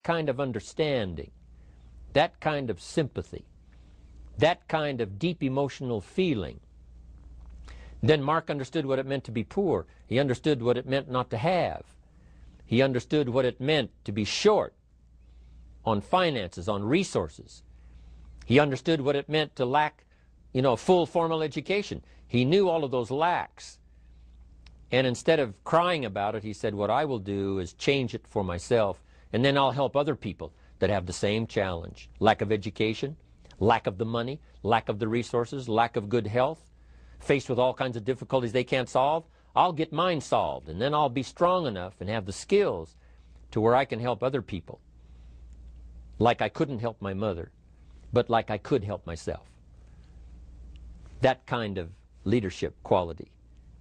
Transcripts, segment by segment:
kind of understanding, that kind of sympathy, that kind of deep emotional feeling, then Mark understood what it meant to be poor. He understood what it meant not to have. He understood what it meant to be short on finances, on resources. He understood what it meant to lack, full formal education. He knew all of those lacks. And instead of crying about it, he said, what I will do is change it for myself, and then I'll help other people that have the same challenge. Lack of education, lack of the money, lack of the resources, lack of good health, faced with all kinds of difficulties they can't solve. I'll get mine solved, and then I'll be strong enough and have the skills to where I can help other people like I couldn't help my mother, but like I could help myself. That kind of leadership quality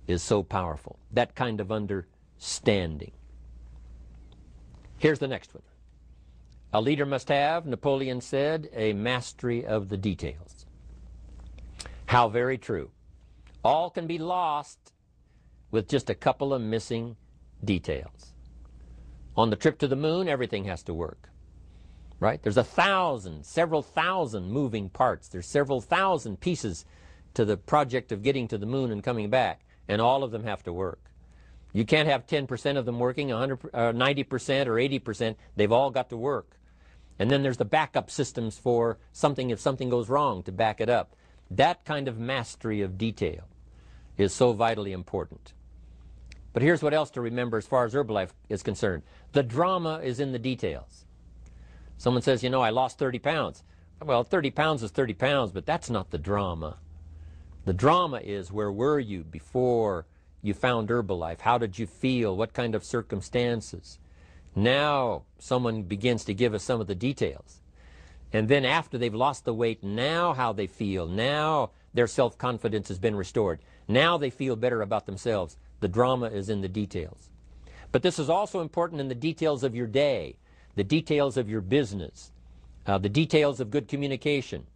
is so powerful. That kind of understanding. Here's the next one. A leader must have, Napoleon said, a mastery of the details. How very true. All can be lost with just a couple of missing details. On the trip to the moon, everything has to work. Right? There's several thousand moving parts. There's several thousand pieces to the project of getting to the moon and coming back, and all of them have to work. You can't have 10% of them working, 90% or 80%. They've all got to work. And then there's the backup systems for something if something goes wrong to back it up. That kind of mastery of detail is so vitally important. But here's what else to remember as far as Herbalife is concerned. The drama is in the details. Someone says, I lost 30 pounds. Well, 30 pounds is 30 pounds, but that's not the drama. The drama is, where were you before you found Herbalife? How did you feel? What kind of circumstances? Now someone begins to give us some of the details. And then after they've lost the weight, now how they feel. Now their self-confidence has been restored. Now they feel better about themselves. The drama is in the details. But this is also important in the details of your day, the details of your business, the details of good communication.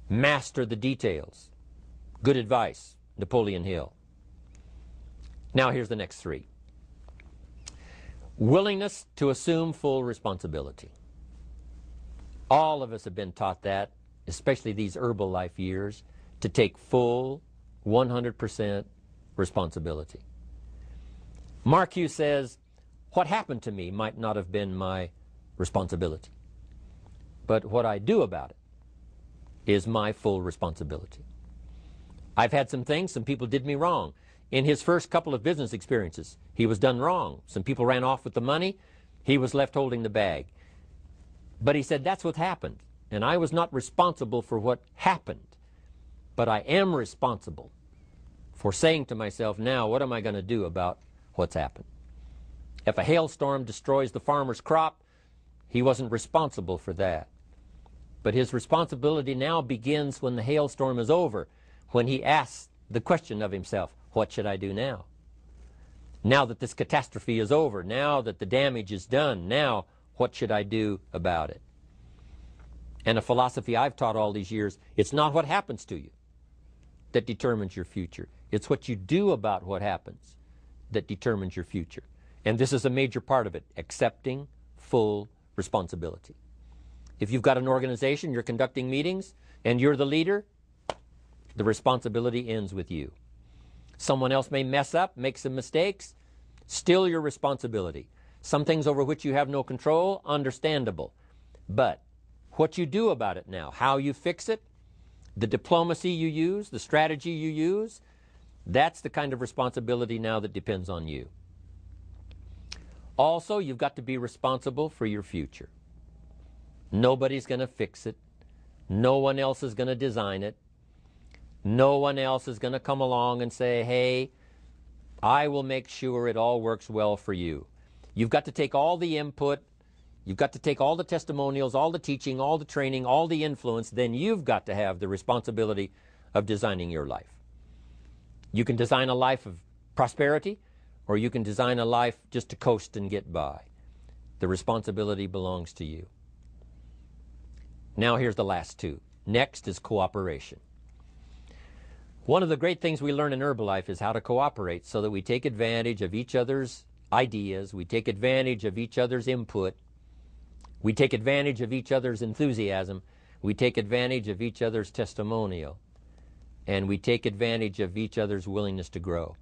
Master the details. Good advice, Napoleon Hill. Now here's the next three. Willingness to assume full responsibility. All of us have been taught that, especially these Herbalife years, to take full 100% responsibility. Mark Hughes says, what happened to me might not have been my responsibility, but what I do about it is my full responsibility. I've had some things, some people did me wrong. In his first couple of business experiences, he was done wrong. Some people ran off with the money. He was left holding the bag. But he said, that's what happened. And I was not responsible for what happened. But I am responsible for saying to myself, now, what am I going to do about what's happened? If a hailstorm destroys the farmer's crop, he wasn't responsible for that. But his responsibility now begins when the hailstorm is over, when he asks the question of himself, what should I do now? Now that this catastrophe is over, now that the damage is done, now what should I do about it? And a philosophy I've taught all these years, it's not what happens to you that determines your future. It's what you do about what happens that determines your future. And this is a major part of it, accepting full responsibility. If you've got an organization, you're conducting meetings, and you're the leader, the responsibility ends with you. Someone else may mess up, make some mistakes, still your responsibility. Some things over which you have no control, understandable. But what you do about it now, how you fix it, the diplomacy you use, the strategy you use, that's the kind of responsibility now that depends on you. Also, you've got to be responsible for your future. Nobody's going to fix it. No one else is going to design it. No one else is going to come along and say, hey, I will make sure it all works well for you. You've got to take all the input, you've got to take all the testimonials, all the teaching, all the training, all the influence, then you've got to have the responsibility of designing your life. You can design a life of prosperity, or you can design a life just to coast and get by. The responsibility belongs to you. Now here's the last two. Next is cooperation. One of the great things we learn in Herbalife is how to cooperate so that we take advantage of each other's ideas, we take advantage of each other's input, We take advantage of each other's enthusiasm. We take advantage of each other's testimonial. And we take advantage of each other's willingness to grow.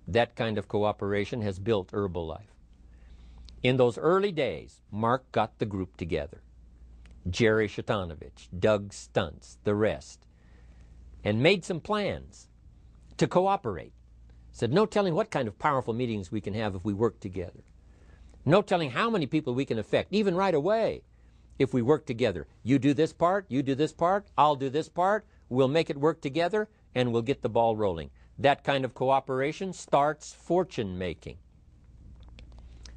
That kind of cooperation has built Herbalife. In those early days, Mark got the group together. Jerry Shatanovich, Doug Stuntz, the rest, and made some plans to cooperate. Said, no telling what kind of powerful meetings we can have if we work together. No telling how many people we can affect, even right away, if we work together. You do this part, you do this part, I'll do this part, we'll make it work together, and we'll get the ball rolling. That kind of cooperation starts fortune making.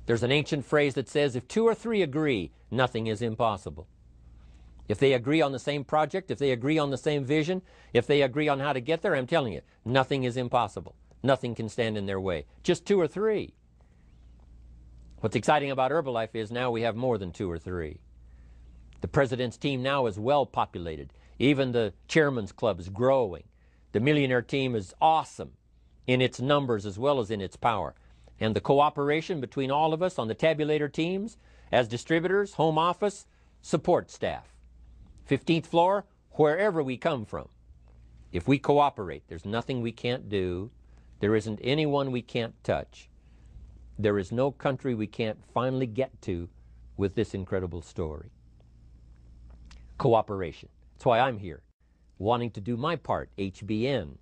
There's an ancient phrase that says, if 2 or 3 agree, nothing is impossible. If they agree on the same project, if they agree on the same vision, if they agree on how to get there, I'm telling you, nothing is impossible. Nothing can stand in their way. Just 2 or 3. What's exciting about Herbalife is now we have more than 2 or 3. The president's team now is well populated. Even the chairman's club is growing. The millionaire team is awesome in its numbers as well as in its power. And the cooperation between all of us on the tabulator teams, as distributors, home office, support staff, 15th floor, wherever we come from. If we cooperate, there's nothing we can't do. There isn't anyone we can't touch. There is no country we can't finally get to with this incredible story. Cooperation. That's why I'm here, wanting to do my part, HBN,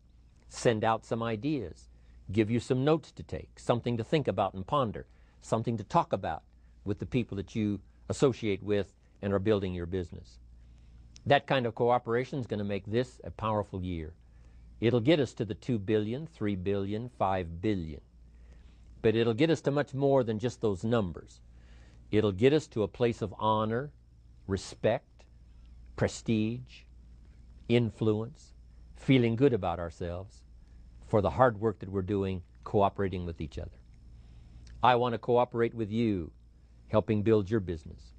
send out some ideas, give you some notes to take, something to think about and ponder, something to talk about with the people that you associate with and are building your business. That kind of cooperation is going to make this a powerful year. It'll get us to the 2 billion, 3 billion, 5 billion. But it'll get us to much more than just those numbers. It'll get us to a place of honor, respect, prestige, influence, feeling good about ourselves for the hard work that we're doing, cooperating with each other. I want to cooperate with you, helping build your business.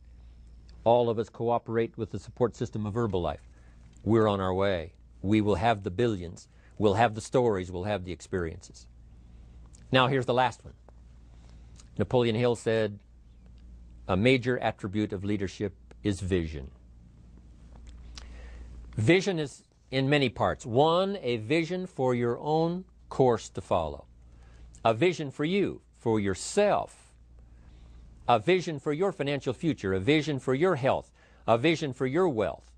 All of us cooperate with the support system of Herbalife. We're on our way. We will have the billions. We'll have the stories. We'll have the experiences. Now here's the last one. Napoleon Hill said, a major attribute of leadership is vision. Vision is in many parts. One, a vision for your own course to follow. A vision for you, for yourself. A vision for your financial future. A vision for your health. A vision for your wealth.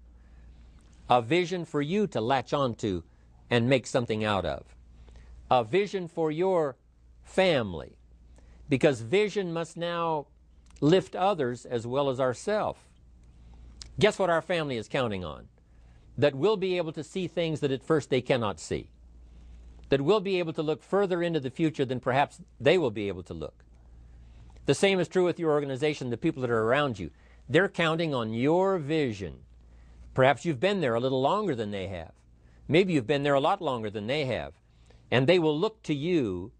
A vision for you to latch onto and make something out of. A vision for your family. Because vision must now lift others as well as ourselves. Guess what our family is counting on? That we'll be able to see things that at first they cannot see. That we'll be able to look further into the future than perhaps they will be able to look. The same is true with your organization, the people that are around you. They're counting on your vision. Perhaps you've been there a little longer than they have. Maybe you've been there a lot longer than they have. And they will look to you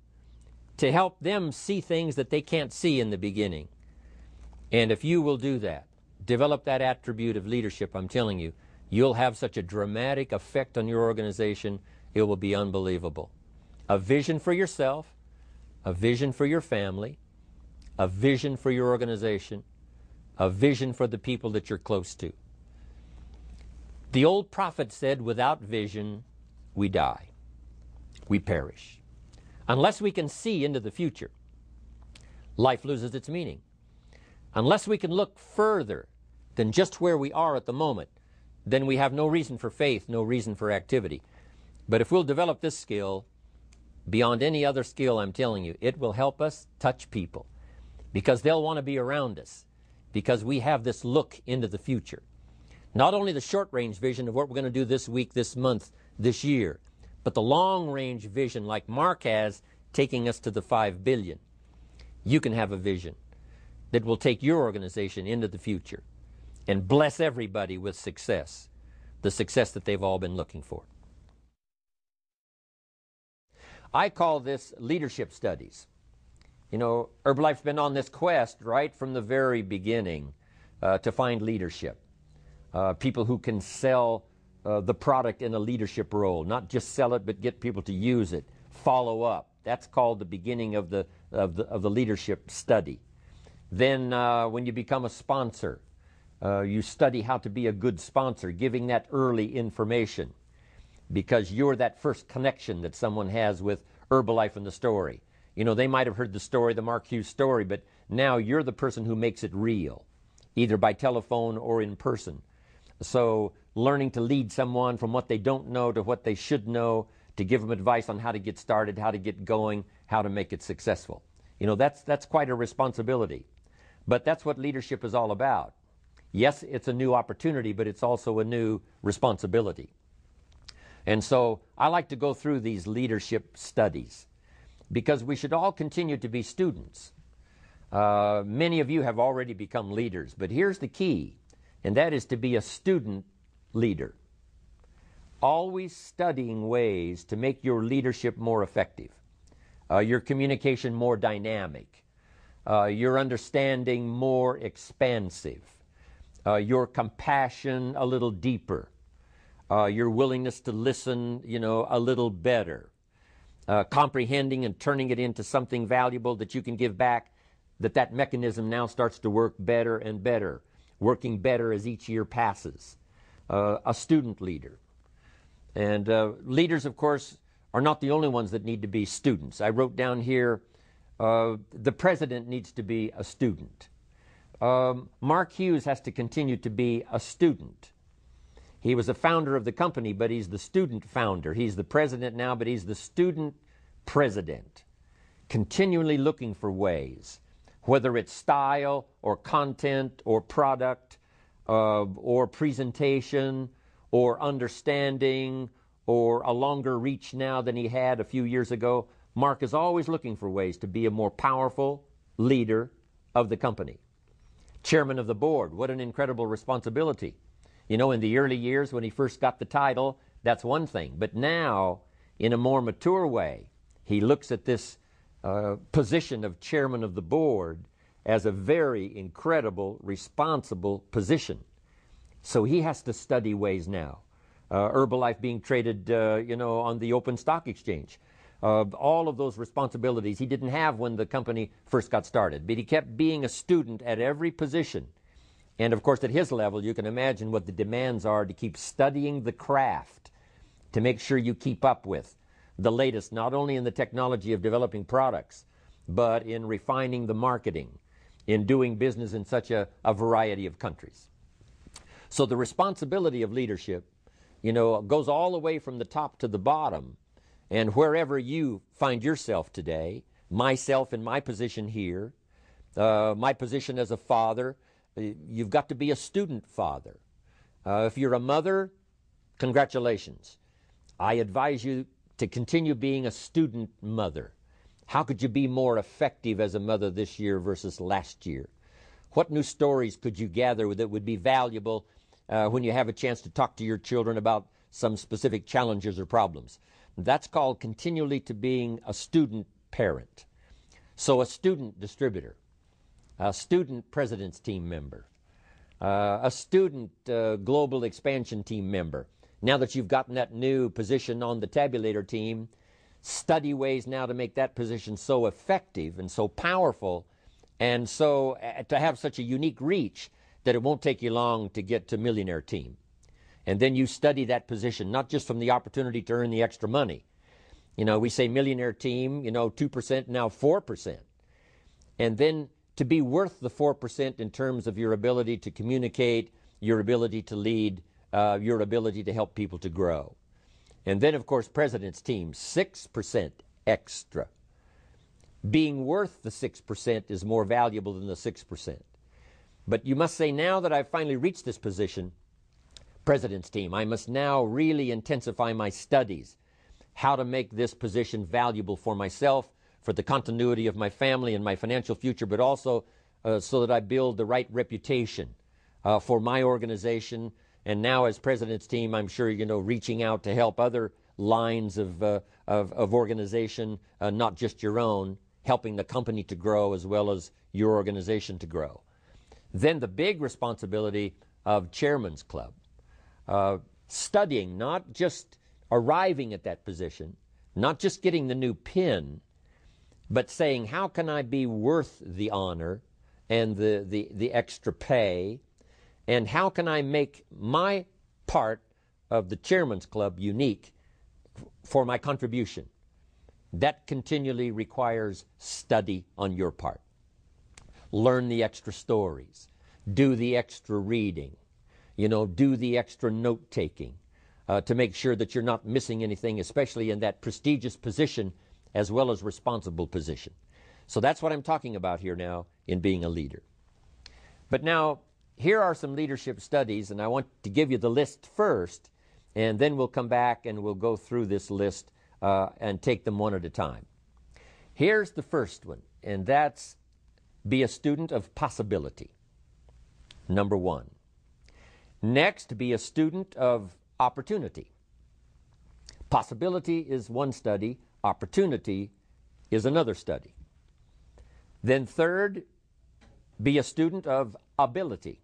to help them see things that they can't see in the beginning. And if you will do that, develop that attribute of leadership, I'm telling you, you'll have such a dramatic effect on your organization, it will be unbelievable. A vision for yourself, a vision for your family, a vision for your organization, a vision for the people that you're close to. The old prophet said, without vision, we die. We perish. Unless we can see into the future, life loses its meaning. Unless we can look further than just where we are at the moment, then we have no reason for faith, no reason for activity. But if we'll develop this skill, beyond any other skill, I'm telling you, it will help us touch people. Because they'll want to be around us. Because we have this look into the future. Not only the short-range vision of what we're going to do this week, this month, this year, but the long-range vision like Mark has, taking us to the 5 billion. You can have a vision that will take your organization into the future and bless everybody with success, the success that they've all been looking for. I call this leadership studies. You know, Herbalife's been on this quest right from the very beginning to find leadership. People who can sell the product in a leadership role, not just sell it, but get people to use it, follow up. That's called the beginning of the leadership study. Then when you become a sponsor, You study how to be a good sponsor, giving that early information, because you're that first connection that someone has with Herbalife and the story. You know, they might have heard the story, the Mark Hughes story, but now you're the person who makes it real, either by telephone or in person. So learning to lead someone from what they don't know to what they should know, to give them advice on how to get started, how to get going, how to make it successful. You know, that's quite a responsibility. But that's what leadership is all about. Yes, it's a new opportunity, but it's also a new responsibility. And so I like to go through these leadership studies because we should all continue to be students. Many of you have already become leaders, but here's the key, and that is to be a student leader. Always studying ways to make your leadership more effective, your communication more dynamic, your understanding more expansive, your compassion a little deeper, your willingness to listen, you know, a little better, comprehending and turning it into something valuable that you can give back, that mechanism now starts to work better and better, working better as each year passes. A student leader. And leaders, of course, are not the only ones that need to be students. I wrote down here, the president needs to be a student. Mark Hughes has to continue to be a student. He was a founder of the company, but he's the student founder. He's the president now, but he's the student president. Continually looking for ways, whether it's style or content or product or presentation or understanding or a longer reach now than he had a few years ago. Mark is always looking for ways to be a more powerful leader of the company. Chairman of the board, what an incredible responsibility. You know, in the early years when he first got the title, that's one thing. But now, in a more mature way, he looks at this position of chairman of the board as a very incredible, responsible position. So he has to study ways now. Herbalife being traded, you know, on the open stock exchange. All of those responsibilities he didn't have when the company first got started. But he kept being a student at every position. And of course, at his level, you can imagine what the demands are to keep studying the craft, to make sure you keep up with the latest, not only in the technology of developing products, but in refining the marketing, in doing business in such a variety of countries. So the responsibility of leadership, you know, goes all the way from the top to the bottom. And wherever you find yourself today, myself in my position here, my position as a father, you've got to be a student father. If you're a mother, congratulations. I advise you to continue being a student mother. How could you be more effective as a mother this year versus last year? What new stories could you gather that would be valuable when you have a chance to talk to your children about some specific challenges or problems? That's called continually to being a student parent. So a student distributor, a student president's team member, a student global expansion team member. Now that you've gotten that new position on the tabulator team, study ways now to make that position so effective and so powerful and so to have such a unique reach that it won't take you long to get to millionaire team. And then you study that position, not just from the opportunity to earn the extra money. You know, we say millionaire team, you know, 2%, now 4%. And then to be worth the 4% in terms of your ability to communicate, your ability to lead, your ability to help people to grow. And then, of course, president's team, 6% extra. Being worth the 6% is more valuable than the 6%. But you must say, now that I've finally reached this position, president's team, I must now really intensify my studies, how to make this position valuable for myself, for the continuity of my family and my financial future, but also so that I build the right reputation for my organization. And now as president's team, I'm sure, you know, reaching out to help other lines of organization, not just your own, helping the company to grow as well as your organization to grow. Then the big responsibility of Chairman's Club, studying, not just arriving at that position, not just getting the new pin, but saying, how can I be worth the honor and the extra pay? And how can I make my part of the Chairman's Club unique for my contribution? That continually requires study on your part. Learn the extra stories. Do the extra reading. Do the extra note-taking to make sure that you're not missing anything, especially in that prestigious position as well as responsible position. So that's what I'm talking about here now in being a leader. But now, here are some leadership studies, and I want to give you the list first, and then we'll come back and we'll go through this list and take them one at a time. Here's the first one, and that's be a student of possibility. Number one. Next, be a student of opportunity. Possibility is one study. Opportunity is another study. Then third, be a student of ability.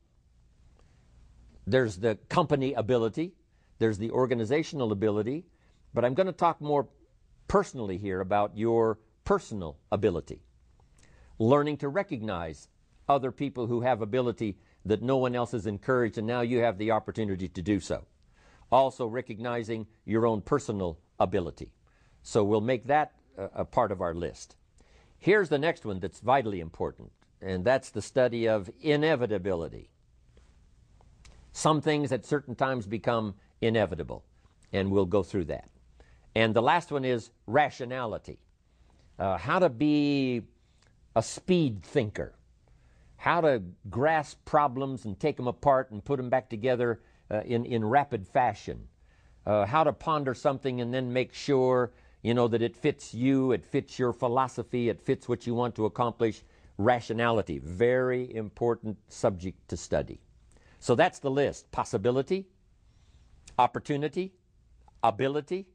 There's the company ability. There's the organizational ability. But I'm going to talk more personally here about your personal ability. Learning to recognize other people who have ability that no one else has encouraged, and now you have the opportunity to do so. Also recognizing your own personal ability. So we'll make that a part of our list. Here's the next one that's vitally important, and that's the study of inevitability. Some things at certain times become inevitable, and we'll go through that. And the last one is rationality. How to be a speed thinker. How to grasp problems and take them apart and put them back together in rapid fashion. How to ponder something and then make sure, that it fits you, it fits your philosophy, it fits what you want to accomplish. Rationality, very important subject to study. So that's the list. Possibility, opportunity, ability,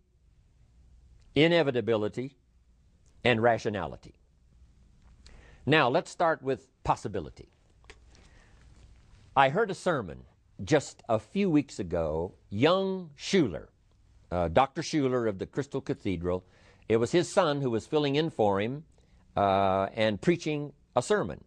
inevitability, and rationality. Now, let's start with possibility. I heard a sermon just a few weeks ago. Young Schuler, Dr. Schuler of the Crystal Cathedral, it was his son who was filling in for him and preaching a sermon.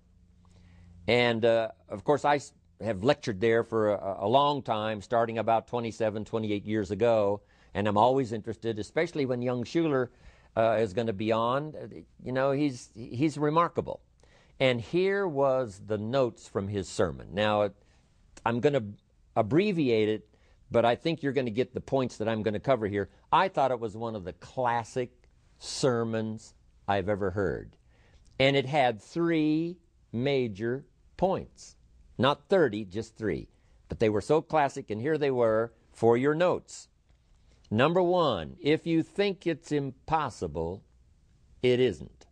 And, of course, I have lectured there for a long time, starting about 27, 28 years ago, and I'm always interested, especially when young Schuler is going to be on. He's remarkable. And here was the notes from his sermon. Now, I'm going to abbreviate it, but I think you're going to get the points that I'm going to cover here. I thought it was one of the classic sermons I've ever heard. And it had 3 major points. Not 30, just 3. But they were so classic, and here they were for your notes. Number 1, if you think it's impossible, it isn't.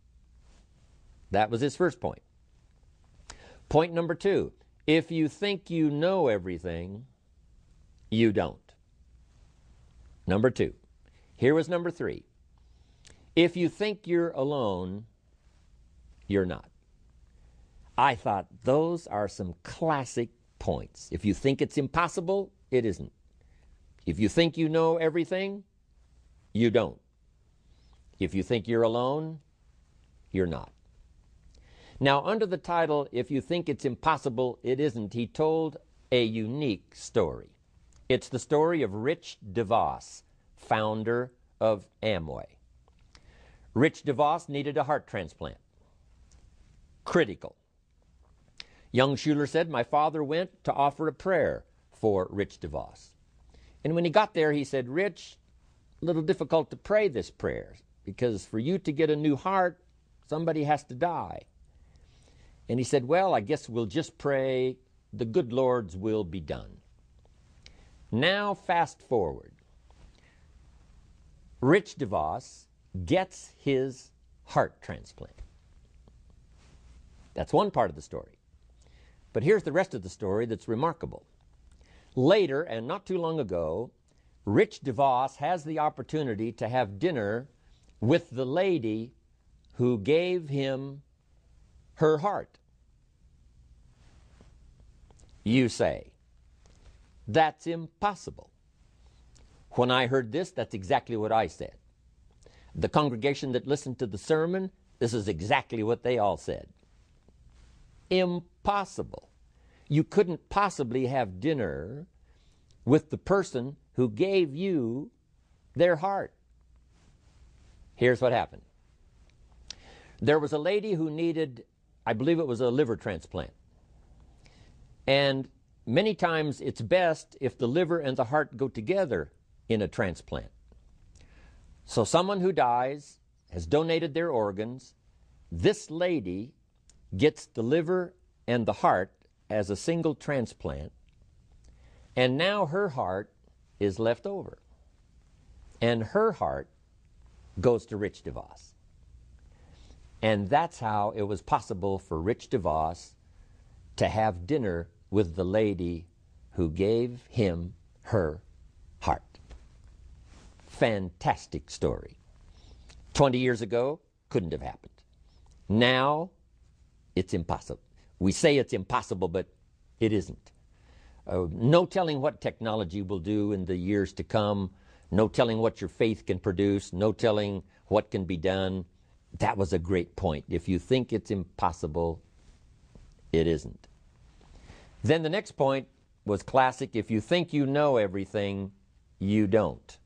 That was his first point. Point number 2, if you think you know everything, you don't. Number 2. Here was number 3. If you think you're alone, you're not. I thought those are some classic points. If you think it's impossible, it isn't. If you think you know everything, you don't. If you think you're alone, you're not. Now, under the title, If You Think It's Impossible, It Isn't, he told a unique story. It's the story of Rich DeVos, founder of Amway. Rich DeVos needed a heart transplant. Critical. Young Schuler said, my father went to offer a prayer for Rich DeVos. And when he got there, he said, Rich, a little difficult to pray this prayer because for you to get a new heart, somebody has to die. And he said, well, I guess we'll just pray the good Lord's will be done. Now, fast forward. Rich DeVos gets his heart transplant. That's one part of the story. But here's the rest of the story that's remarkable. Later, and not too long ago, Rich DeVos has the opportunity to have dinner with the lady who gave him her heart. You say, that's impossible. When I heard this, that's exactly what I said. The congregation that listened to the sermon, this is exactly what they all said. Impossible. you couldn't possibly have dinner with the person who gave you their heart. Here's what happened. There was a lady who needed, I believe it was a liver transplant. And many times it's best if the liver and the heart go together in a transplant. So someone who dies has donated their organs. This lady gets the liver and the heart as a single transplant, and now her heart is left over. And her heart goes to Rich DeVos. And that's how it was possible for Rich DeVos to have dinner with the lady who gave him her heart. Fantastic story. 20 years ago, couldn't have happened. Now, it's impossible. We say it's impossible, but it isn't. No telling what technology will do in the years to come. No telling what your faith can produce. No telling what can be done. That was a great point. If you think it's impossible, it isn't. Then the next point was classic. If you think you know everything, you don't.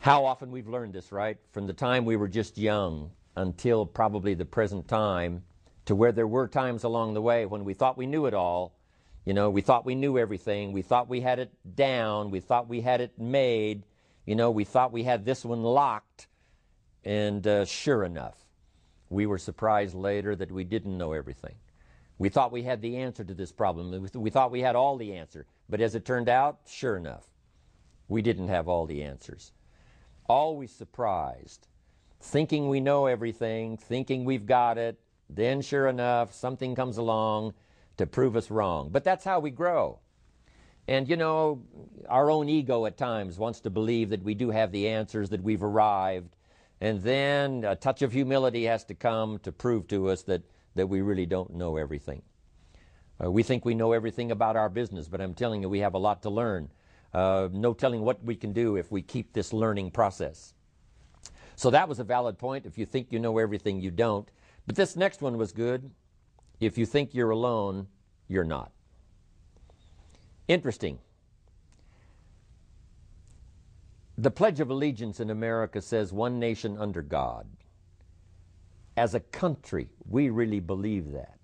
How often we've learned this, right? From the time we were just young until probably the present time, to where there were times along the way when we thought we knew it all. You know, we thought we knew everything. We thought we had it down. We thought we had it made. You know, we thought we had this one locked. And sure enough, we were surprised later that we didn't know everything. We thought we had the answer to this problem. We thought we had all the answer. But as it turned out, sure enough, we didn't have all the answers. Always surprised, thinking we know everything, thinking we've got it. Then sure enough, something comes along to prove us wrong. But that's how we grow. And you know, our own ego at times wants to believe that we do have the answers, that we've arrived. And then a touch of humility has to come to prove to us that we really don't know everything. We think we know everything about our business, but I'm telling you, we have a lot to learn. No telling what we can do if we keep this learning process. So that was a valid point. If you think you know everything, you don't. But this next one was good. If you think you're alone, you're not. Interesting. The Pledge of Allegiance in America says one nation under God. As a country, we really believe that.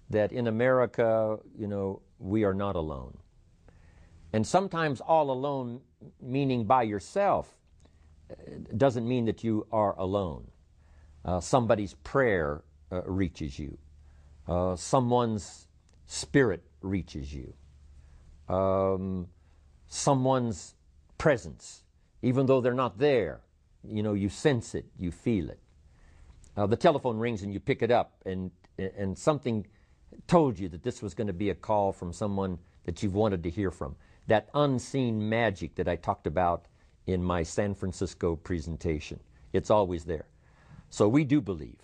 That in America, you know, we are not alone. And sometimes all alone, meaning by yourself, doesn't mean that you are alone. Somebody's prayer reaches you. Someone's spirit reaches you. Someone's presence, even though they're not there, you know, you sense it, you feel it. The telephone rings and you pick it up, and something told you that this was going to be a call from someone that you've wanted to hear from. That unseen magic that I talked about in my San Francisco presentation. It's always there. So we do believe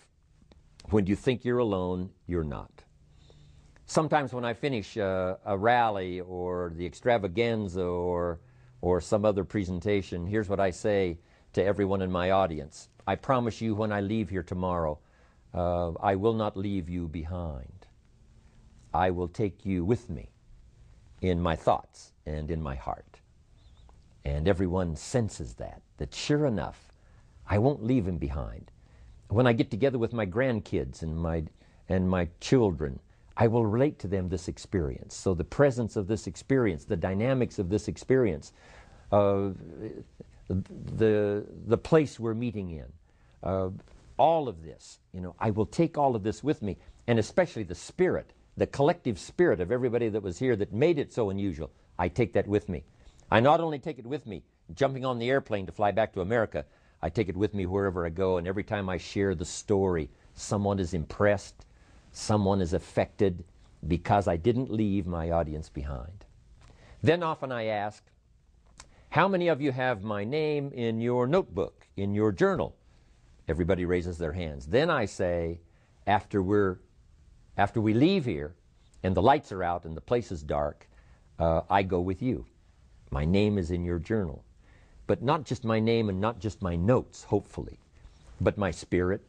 when you think you're alone, you're not. Sometimes when I finish a rally or the extravaganza or some other presentation, here's what I say to everyone in my audience. I promise you when I leave here tomorrow, I will not leave you behind. I will take you with me in my thoughts and in my heart. And everyone senses that sure enough, I won't leave him behind. When I get together with my grandkids and my children, I will relate to them this experience. So the presence of this experience, the dynamics of this experience, the place we're meeting in, all of this, you know, I will take all of this with me, and especially the spirit, the collective spirit of everybody that was here that made it so unusual. I take that with me. I not only take it with me, jumping on the airplane to fly back to America, I take it with me wherever I go, and every time I share the story, someone is impressed, someone is affected, because I didn't leave my audience behind. Then often I ask, how many of you have my name in your notebook, in your journal? Everybody raises their hands. Then I say, after we leave here, and the lights are out and the place is dark, I go with you. My name is in your journal. But not just my name and not just my notes, hopefully, but my spirit,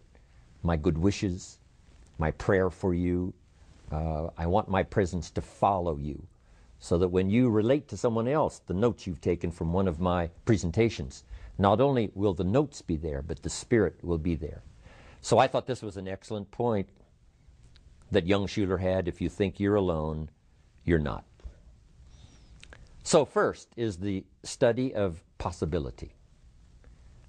my good wishes, my prayer for you, I want my presence to follow you, so that when you relate to someone else the notes you've taken from one of my presentations, not only will the notes be there, but the spirit will be there. So I thought this was an excellent point that young Schuler had. If you think you're alone, you're not. So first is the study of possibility.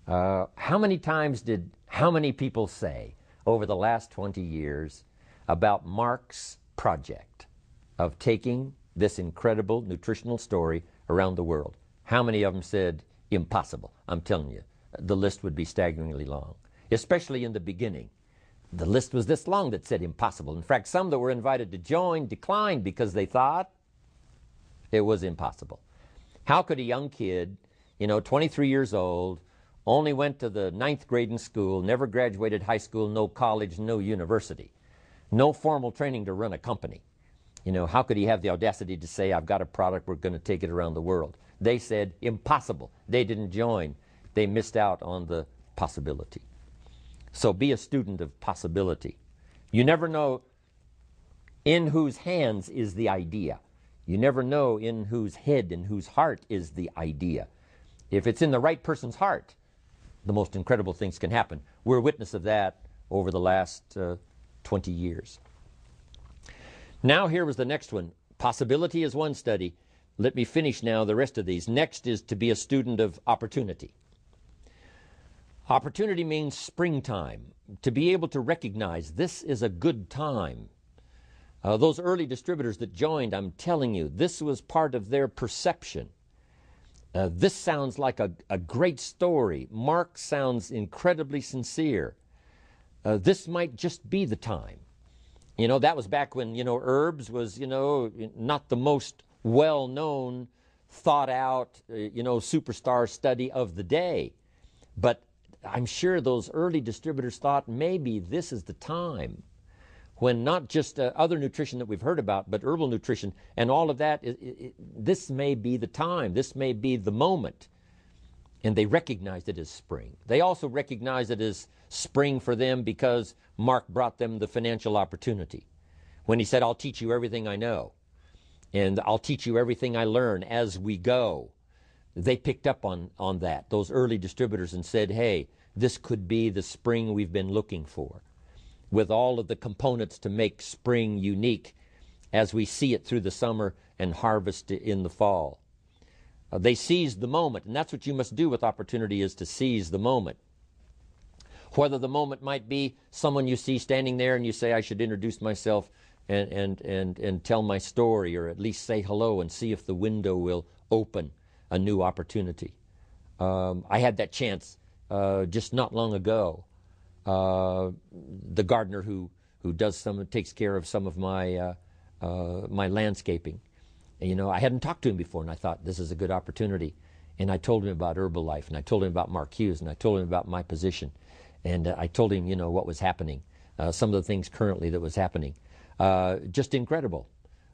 How many times did how many people say over the last 20 years about Mark's project of taking this incredible nutritional story around the world? How many of them said, impossible? I'm telling you, the list would be staggeringly long, especially in the beginning. The list was this long that said impossible. In fact, some that were invited to join declined because they thought it was impossible. How could a young kid, 23 years old, only went to the 9th grade in school, never graduated high school, no college, no university, no formal training to run a company? How could he have the audacity to say, I've got a product, we're going to take it around the world? They said impossible. They didn't join. They missed out on the possibility. So be a student of possibility. You never know in whose hands is the idea. You never know in whose head and whose heart is the idea. If it's in the right person's heart, the most incredible things can happen. We're a witness of that over the last 20 years. Now here was the next one. Possibility is one study. Let me finish now the rest of these. Next is to be a student of opportunity. Opportunity means springtime, to be able to recognize this is a good time. Those early distributors that joined, I'm telling you, this was part of their perception. This sounds like a great story. Mark sounds incredibly sincere. This might just be the time. That was back when, herbs was, not the most well-known, thought-out, superstar study of the day. But I'm sure those early distributors thought maybe this is the time when not just other nutrition that we've heard about, but herbal nutrition and all of that, this may be the time, this may be the moment. And they recognized it as spring. They also recognized it as spring for them because Mark brought them the financial opportunity. When he said, I'll teach you everything I know, and I'll teach you everything I learn as we go. They picked up on that, those early distributors, and said, hey, this could be the spring we've been looking for, with all of the components to make spring unique as we see it through the summer and harvest in the fall. They seized the moment, and that's what you must do with opportunity, is to seize the moment. Whether the moment might be someone you see standing there and you say, I should introduce myself and tell my story, or at least say hello and see if the window will open a new opportunity. I had that chance just not long ago. The gardener who takes care of some of my my landscaping. I hadn't talked to him before, and I thought this is a good opportunity. And I told him about Herbalife, and I told him about Mark Hughes, and I told him about my position, and I told him what was happening, some of the things currently that was happening. Just incredible.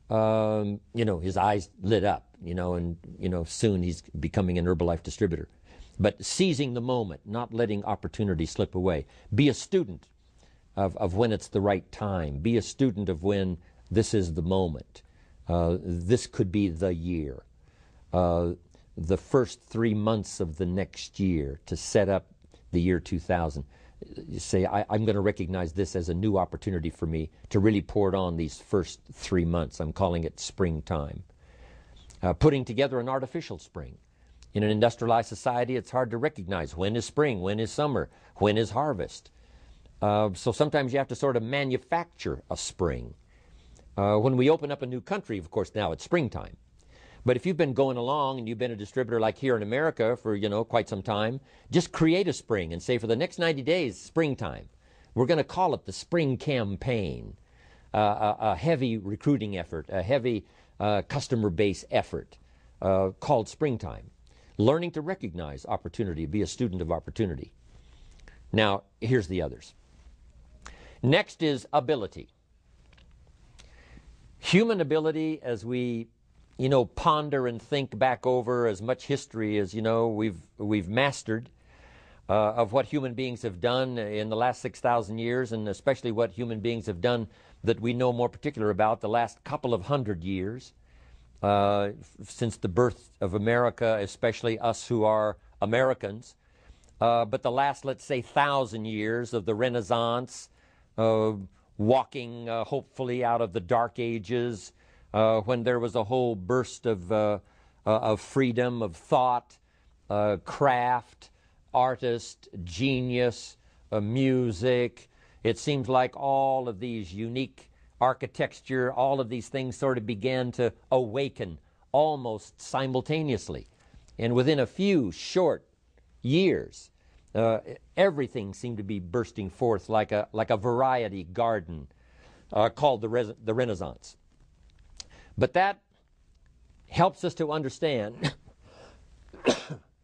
His eyes lit up, and soon he's becoming an Herbalife distributor. But seizing the moment, not letting opportunity slip away. Be a student of when it's the right time. Be a student of when this is the moment. This could be the year. The first 3 months of the next year to set up the year 2000. You say, I'm going to recognize this as a new opportunity for me to really pour it on these first 3 months. I'm calling it springtime. Putting together an artificial spring. In an industrialized society, it's hard to recognize when is spring, when is summer, when is harvest. So sometimes you have to sort of manufacture a spring. When we open up a new country, of course, now it's springtime. But if you've been going along and you've been a distributor like here in America for, quite some time, just create a spring and say for the next 90 days, springtime. We're going to call it the spring campaign, a heavy recruiting effort, a heavy customer base effort called springtime. Learning to recognize opportunity, be a student of opportunity. Now, here's the others. Next is ability. Human ability, as we ponder and think back over as much history as we've mastered of what human beings have done in the last 6,000 years, and especially what human beings have done that we know more particular about the last couple of 100 years, since the birth of America, especially us who are Americans. But the last, let's say, 1,000 years of the Renaissance, walking hopefully out of the Dark Ages, when there was a whole burst of freedom, of thought, craft, artist, genius, music. It seems like all of these unique architecture, all of these things sort of began to awaken almost simultaneously. And within a few short years, everything seemed to be bursting forth like a variety garden called the Renaissance. But that helps us to understand,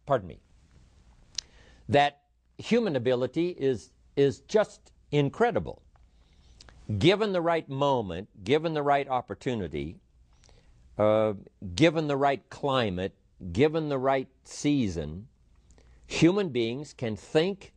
pardon me, that human ability is just incredible. Given the right moment, given the right opportunity, given the right climate, given the right season, human beings can think